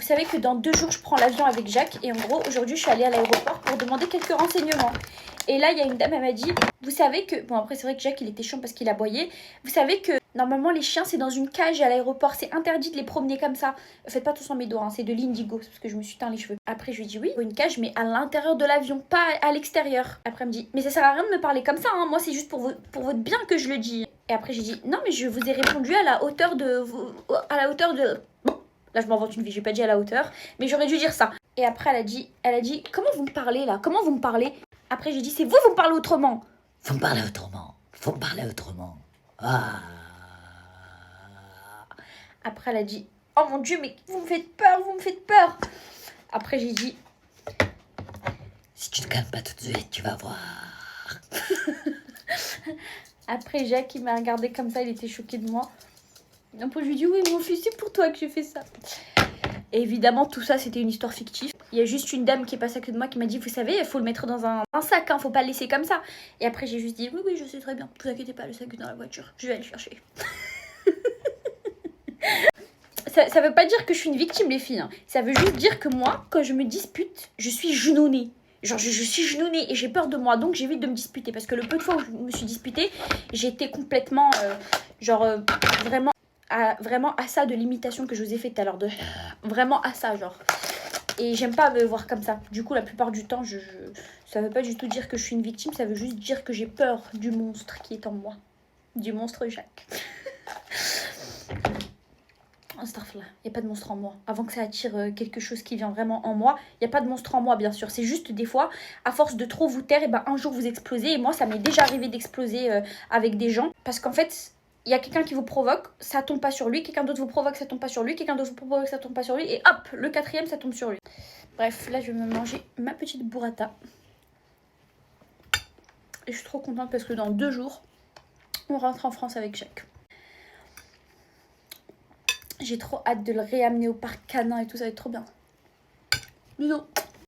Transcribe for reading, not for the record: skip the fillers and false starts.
savez que dans 2 jours, je prends l'avion avec Jacques. Et en gros, aujourd'hui, je suis allée à l'aéroport pour demander quelques renseignements. Et là, il y a une dame, elle m'a dit, vous savez que... Bon, après, c'est vrai que Jacques, il était chiant parce qu'il aboyait. Vous savez que, normalement, les chiens, c'est dans une cage à l'aéroport. C'est interdit de les promener comme ça. Faites pas tous en mes doigts, hein, c'est de l'indigo. C'est parce que je me suis teint les cheveux. Après, je lui ai dit, oui, une cage, mais à l'intérieur de l'avion, pas à l'extérieur. Après, elle me dit, mais ça sert à rien de me parler comme ça, hein. Moi, c'est juste pour votre bien que je le dis. Et après, j'ai dit, non, mais je vous ai répondu à la hauteur de... À la hauteur de... Bon, là, je m'invente une vie, j'ai pas dit à la hauteur. Mais j'aurais dû dire ça. Et après, elle a dit, comment vous me parlez, là? Comment vous me parlez? Après, j'ai dit, c'est vous me parlez autrement. Faut me parler autrement. Faut me parler autrement. Ah. Après, elle a dit, oh mon Dieu, mais vous me faites peur, vous me faites peur. Après, j'ai dit, Si tu te calmes pas tout de suite, tu vas voir. après, Jacques, il m'a regardé comme ça, il était choqué de moi. Après, je lui ai dit, oui, mon fils, c'est pour toi que j'ai fait ça. Et évidemment, tout ça, c'était une histoire fictive. Il y a juste une dame qui est passée à côté de moi qui m'a dit, vous savez, il faut le mettre dans un sac, hein, faut pas le laisser comme ça. Et après, j'ai juste dit, oui, oui, je sais très bien, vous inquiétez pas, le sac est dans la voiture, je vais aller le chercher. Ça veut pas dire que je suis une victime, les filles, hein. Ça veut juste dire que moi, quand je me dispute, je suis genounée. Genre, je suis genounée et j'ai peur de moi, donc j'évite de me disputer. Parce que le peu de fois où je me suis disputée, j'étais complètement, vraiment à ça de l'imitation que je vous ai fait tout à l'heure. Vraiment à ça, genre. Et j'aime pas me voir comme ça. Du coup, la plupart du temps, ça veut pas du tout dire que je suis une victime, ça veut juste dire que j'ai peur du monstre qui est en moi. Du monstre Jacques. Astaghfirullah, il n'y a pas de monstre en moi. Avant que ça attire quelque chose qui vient vraiment en moi, il n'y a pas de monstre en moi, bien sûr. C'est juste des fois, à force de trop vous taire, et ben un jour vous explosez. Et moi, ça m'est déjà arrivé d'exploser avec des gens. Parce qu'en fait, il y a quelqu'un qui vous provoque, ça tombe pas sur lui. Quelqu'un d'autre vous provoque, ça tombe pas sur lui. Quelqu'un d'autre vous provoque, ça tombe pas sur lui. Et hop, le 4e, ça tombe sur lui. Bref, là, je vais me manger ma petite burrata. Et je suis trop contente parce que dans 2 jours, on rentre en France avec Jacques. J'ai trop hâte de le réamener au parc canin et tout, ça va être trop bien. Bisous.